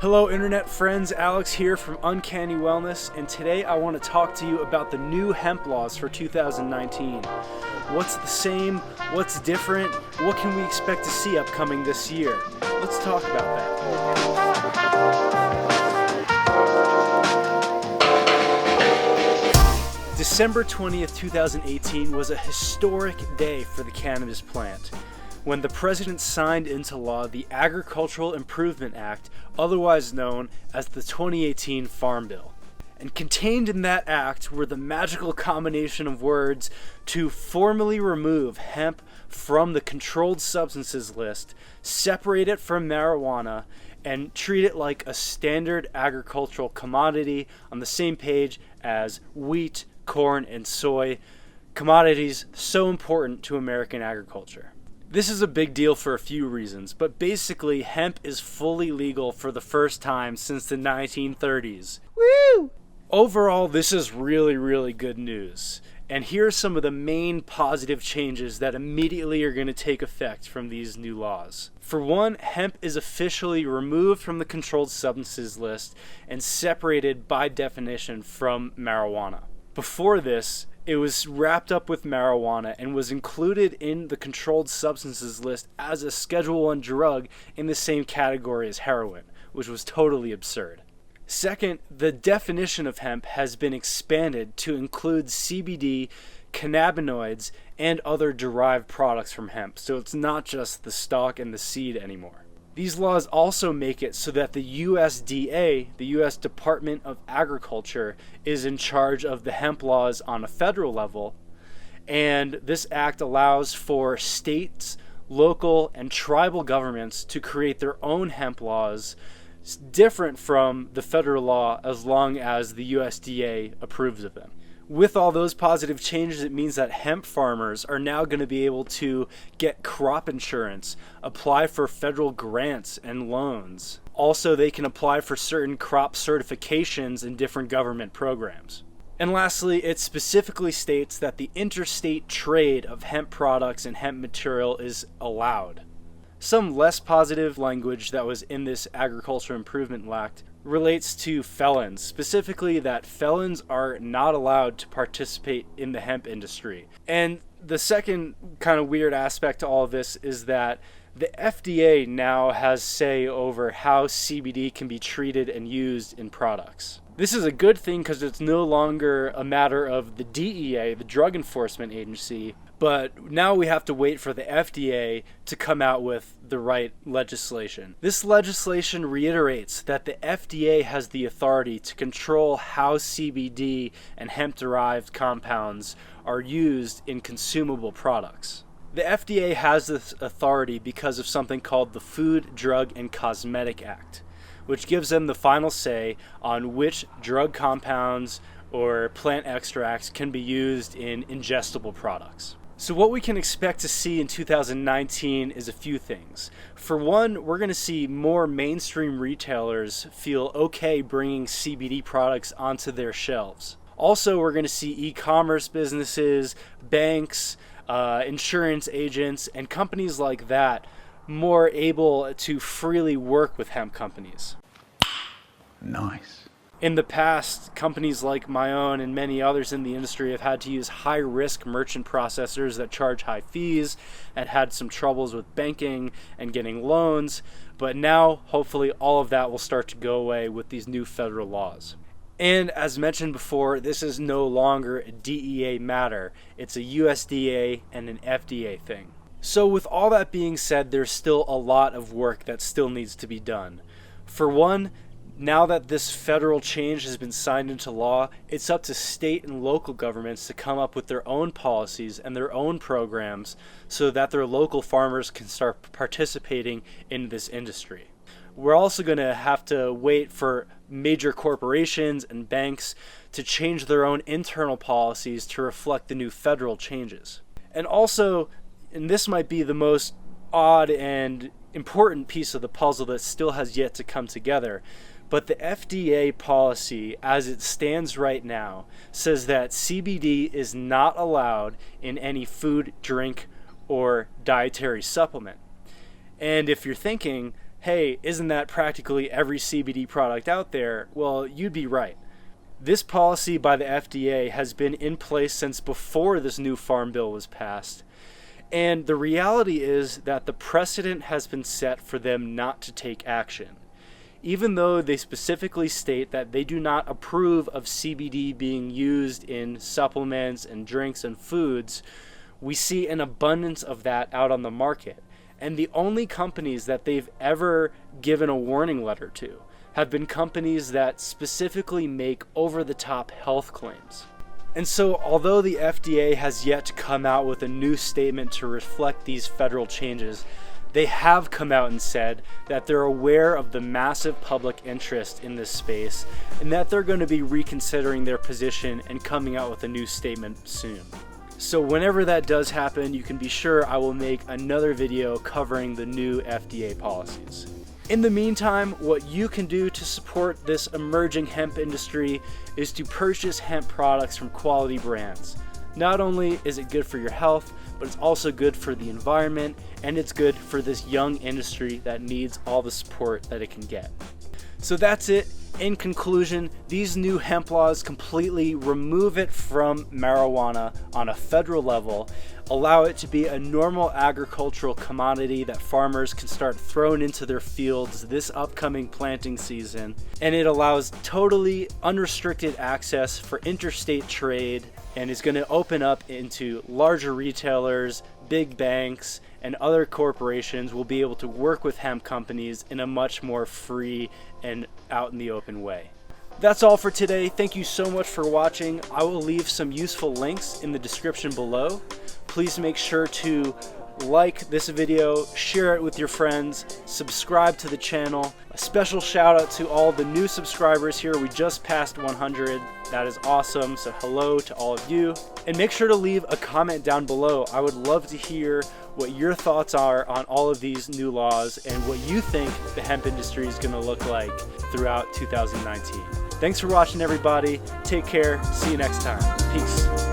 Hello internet friends, Alex here from UnCanny Wellness, and today I want to talk to you about the new hemp laws for 2019. What's the same? What's different? What can we expect to see upcoming this year? Let's talk about that. December 20th, 2018 was a historic day for the cannabis plant, when the President signed into law the Agricultural Improvement Act, otherwise known as the 2018 Farm Bill. And contained in that act were the magical combination of words to formally remove hemp from the controlled substances list, separate it from marijuana, and treat it like a standard agricultural commodity on the same page as wheat, corn, and soy, commodities so important to American agriculture. This is a big deal for a few reasons, but basically hemp is fully legal for the first time since the 1930s. Woo! Overall, this is really good news. And here are some of the main positive changes that immediately are going to take effect from these new laws. For one, hemp is officially removed from the controlled substances list and separated by definition from marijuana. Before this, it was wrapped up with marijuana and was included in the controlled substances list as a Schedule 1 drug in the same category as heroin, which was totally absurd. Second, the definition of hemp has been expanded to include CBD, cannabinoids, and other derived products from hemp, so it's not just the stalk and the seed anymore. These laws also make it so that the USDA, the U.S. Department of Agriculture, is in charge of the hemp laws on a federal level, and this act allows for states, local, and tribal governments to create their own hemp laws different from the federal law as long as the USDA approves of them. With all those positive changes, it means that hemp farmers are now going to be able to get crop insurance, apply for federal grants and loans. Also, they can apply for certain crop certifications in different government programs. And lastly, it specifically states that the interstate trade of hemp products and hemp material is allowed. Some less positive language that was in this Agriculture Improvement Act relates to felons, specifically that felons are not allowed to participate in the hemp industry. And the second kind of weird aspect to all of this is that the FDA now has say over how CBD can be treated and used in products. This is a good thing because it's no longer a matter of the DEA, the Drug Enforcement Agency, but now we have to wait for the FDA to come out with the right legislation. This legislation reiterates that the FDA has the authority to control how CBD and hemp-derived compounds are used in consumable products. The FDA has this authority because of something called the Food, Drug, and Cosmetic Act, which gives them the final say on which drug compounds or plant extracts can be used in ingestible products. So what we can expect to see in 2019 is a few things. For one, we're going to see more mainstream retailers feel okay bringing CBD products onto their shelves. Also, we're going to see e-commerce businesses, banks, insurance agents, and companies like that more able to freely work with hemp companies. Nice. In the past, companies like my own and many others in the industry have had to use high-risk merchant processors that charge high fees and had some troubles with banking and getting loans, but now, hopefully, all of that will start to go away with these new federal laws. And as mentioned before, this is no longer a DEA matter. It's a USDA and an FDA thing. So with all that being said, there's still a lot of work that still needs to be done. For one, now that this federal change has been signed into law, it's up to state and local governments to come up with their own policies and their own programs so that their local farmers can start participating in this industry. We're also going to have to wait for major corporations and banks to change their own internal policies to reflect the new federal changes. And also, and this might be the most odd and important piece of the puzzle that still has yet to come together, but the FDA policy, as it stands right now, says that CBD is not allowed in any food, drink, or dietary supplement. And if you're thinking, hey, isn't that practically every CBD product out there? Well, you'd be right. This policy by the FDA has been in place since before this new farm bill was passed. And the reality is that the precedent has been set for them not to take action. Even though they specifically state that they do not approve of CBD being used in supplements and drinks and foods, we see an abundance of that out on the market. And the only companies that they've ever given a warning letter to have been companies that specifically make over-the-top health claims. And so, although the FDA has yet to come out with a new statement to reflect these federal changes, they have come out and said that they're aware of the massive public interest in this space and that they're going to be reconsidering their position and coming out with a new statement soon. So whenever that does happen, you can be sure I will make another video covering the new FDA policies. In the meantime, what you can do to support this emerging hemp industry is to purchase hemp products from quality brands. Not only is it good for your health, but it's also good for the environment, and it's good for this young industry that needs all the support that it can get. So that's it. In conclusion, these new hemp laws completely remove it from marijuana on a federal level, allow it to be a normal agricultural commodity that farmers can start throwing into their fields this upcoming planting season, and it allows totally unrestricted access for interstate trade and is going to open up into larger retailers, big banks, and other corporations will be able to work with hemp companies in a much more free and out in the open way. That's all for today. Thank you so much for watching. I will leave some useful links in the description below. Please make sure to like this video, share it with your friends, subscribe to the channel. A special shout out to all the new subscribers here. We just passed 100. That is awesome. So hello to all of you. And make sure to leave a comment down below. I would love to hear what your thoughts are on all of these new laws and what you think the hemp industry is going to look like throughout 2019. Thanks for watching, everybody. Take care. See you next time. Peace.